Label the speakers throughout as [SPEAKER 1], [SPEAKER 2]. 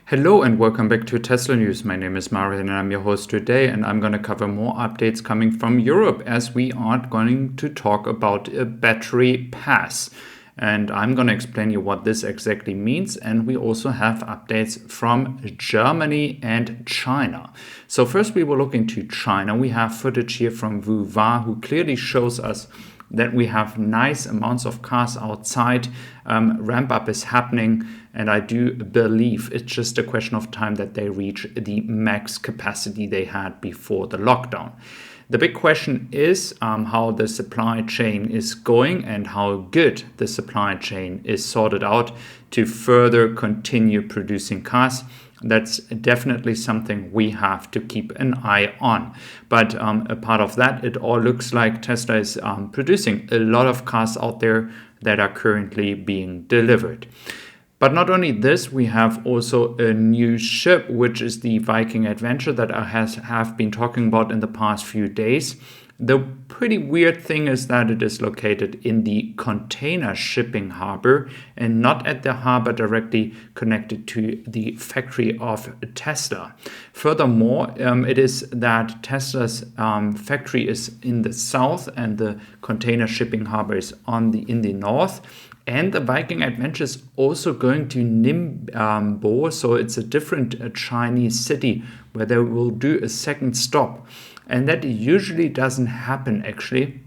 [SPEAKER 1] Hello and welcome back to Tesla News. My name is Marian and I'm your host today, and I'm going to cover more updates coming from Europe as we are going to talk about a battery pass. And I'm going to explain you what this exactly means, and we also have updates from Germany and China. So first we will look into China. We have footage here from Wu Wa, who clearly shows us that we have nice amounts of cars outside. Ramp up is happening, and I do believe it's just a question of time that they reach the max capacity they had before the lockdown. The big question is how the supply chain is going and how good the supply chain is sorted out to further continue producing cars. That's definitely something we have to keep an eye on. But a part of that, it all looks like Tesla is producing a lot of cars out there that are currently being delivered. But not only this, we have also a new ship, which is the Viking Adventure that I have been talking about in the past few days. The pretty weird thing is that it is located in the container shipping harbor and not at the harbor directly connected to the factory of Tesla. Furthermore, it is that Tesla's factory is in the south and the container shipping harbor is in the north. And the Viking Adventure is also going to Ningbo, so it's a different Chinese city where they will do a second stop. And that usually doesn't happen, actually.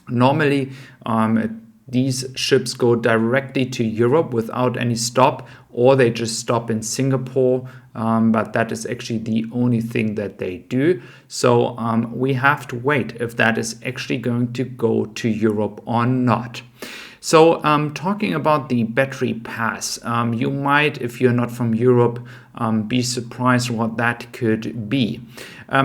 [SPEAKER 1] Normally, these ships go directly to Europe without any stop, or they just stop in Singapore, but that is actually the only thing that they do. So we have to wait if that is actually going to go to Europe or not. So talking about the battery pass, you might, if you're not from Europe, be surprised what that could be.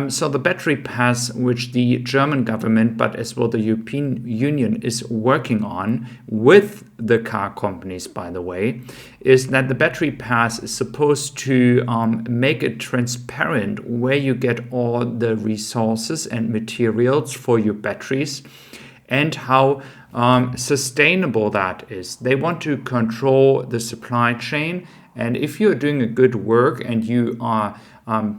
[SPEAKER 1] So the battery pass, which the German government, but as well the European Union is working on with the car companies, by the way, is that the battery pass is supposed to make it transparent where you get all the resources and materials for your batteries and how sustainable that is. They want to control the supply chain, and if you're doing a good work and you are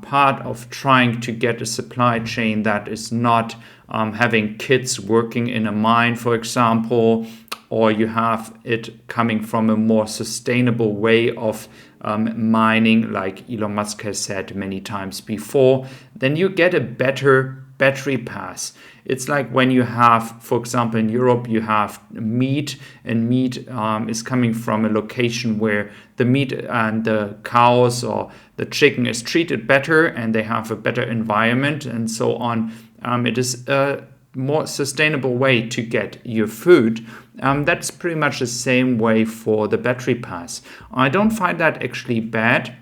[SPEAKER 1] part of trying to get a supply chain that is not having kids working in a mine, for example, or you have it coming from a more sustainable way of mining, like Elon Musk has said many times before, then you get a better battery pass. It's like when you have, for example, in Europe, you have meat, and meat is coming from a location where the meat and the cows or the chicken is treated better and they have a better environment and so on. It is a more sustainable way to get your food. That's pretty much the same way for the battery pass. I don't find that actually bad,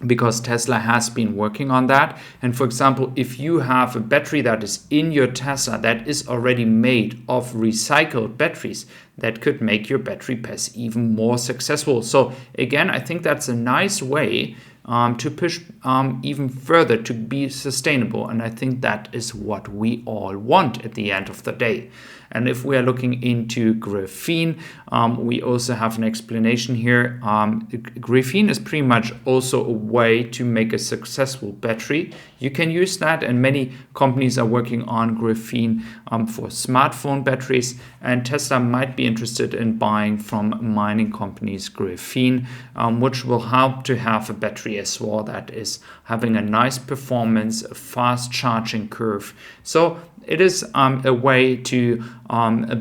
[SPEAKER 1] because Tesla has been working on that. And for example, if you have a battery that is in your Tesla that is already made of recycled batteries, that could make your battery pass even more successful. So again, I think that's a nice way to push even further to be sustainable. And I think that is what we all want at the end of the day. And if we are looking into graphene, we also have an explanation here. Graphene is pretty much also a way to make a successful battery. You can use that, and many companies are working on graphene for smartphone batteries, and Tesla might be interested in buying from mining companies graphene, which will help to have a battery as well that is having a nice performance, a fast charging curve. So it is a way to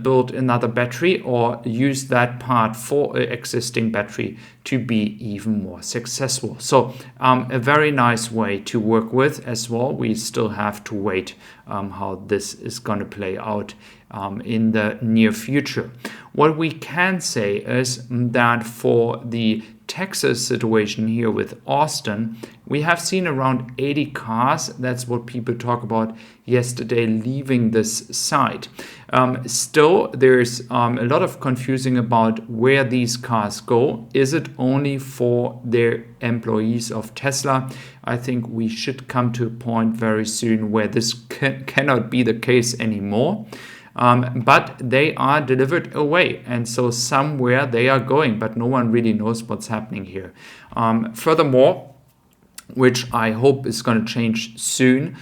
[SPEAKER 1] build another battery or use that part for an existing battery to be even more successful. So a very nice way to work with as well. We still have to wait how this is going to play out in the near future. What we can say is that for the Texas situation here with Austin, we have seen around 80 cars. That's what people talk about yesterday leaving this site. Still, there's a lot of confusing about where these cars go. Is it only for their employees of Tesla? I think we should come to a point very soon where this cannot be the case anymore. but they are delivered away. And so somewhere they are going, but no one really knows what's happening here. Furthermore, which I hope is going to change soon,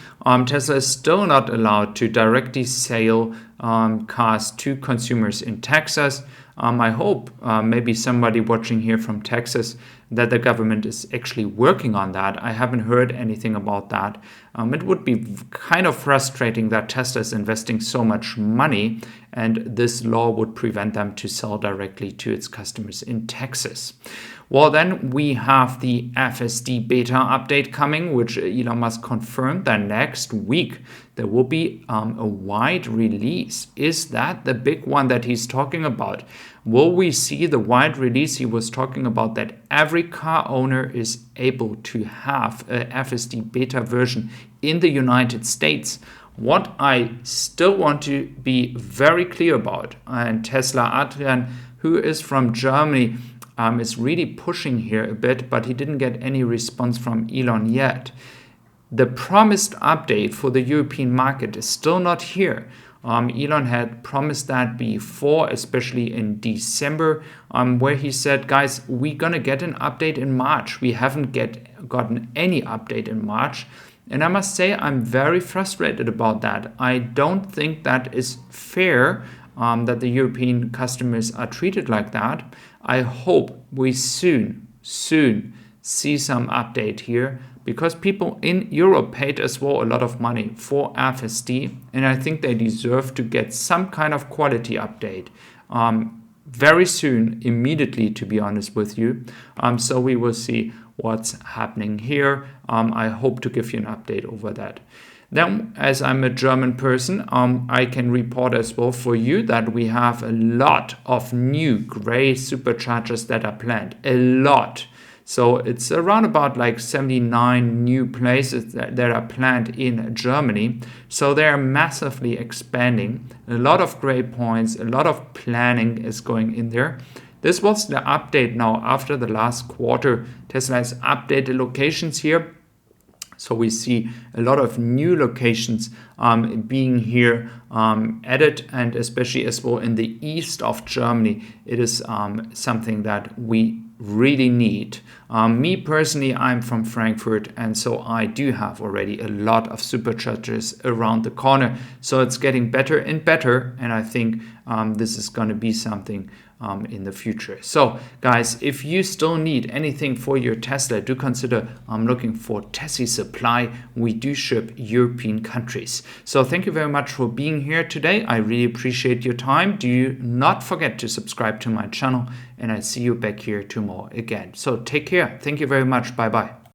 [SPEAKER 1] Tesla is still not allowed to directly sell cars to consumers in Texas. I hope maybe somebody watching here from Texas that the government is actually working on that. I haven't heard anything about that. It would be kind of frustrating that Tesla is investing so much money and this law would prevent them to sell directly to its customers in Texas. Well, then we have the FSD beta update coming, which Elon Musk confirmed that next week there will be a wide release. Is that the big one that he's talking about? Will we see the wide release he was talking about, that every car owner is able to have a FSD beta version in the United States? What I still want to be very clear about, and Tesla Adrian, who is from Germany, is really pushing here a bit, but he didn't get any response from Elon yet. The promised update for the European market is still not here. Elon had promised that before, especially in December, where he said, guys, we're going to get an update in March. We haven't gotten any update in March. And I must say, I'm very frustrated about that. I don't think that is fair that the European customers are treated like that. I hope we soon see some update here, because people in Europe paid as well a lot of money for FSD, and I think they deserve to get some kind of quality update very soon, immediately, to be honest with you. So we will see what's happening here. I hope to give you an update over that. Then, as I'm a German person, I can report as well for you that we have a lot of new gray superchargers that are planned. A lot. So it's around about like 79 new places that are planned in Germany. So they're massively expanding. A lot of gray points, a lot of planning is going in there. This was the update now after the last quarter. Tesla has updated locations here. So we see a lot of new locations being here added, and especially as well in the east of Germany, it is something that we really need. Me personally, I'm from Frankfurt, and so I do have already a lot of superchargers around the corner. So it's getting better and better, and I think this is going to be something in the future. So guys, if you still need anything for your Tesla, do consider looking for Tessie Supply. We do ship European countries. So thank you very much for being here today. I really appreciate your time. Do not forget to subscribe to my channel, and I see you back here tomorrow again. So take care. Thank you very much. Bye bye.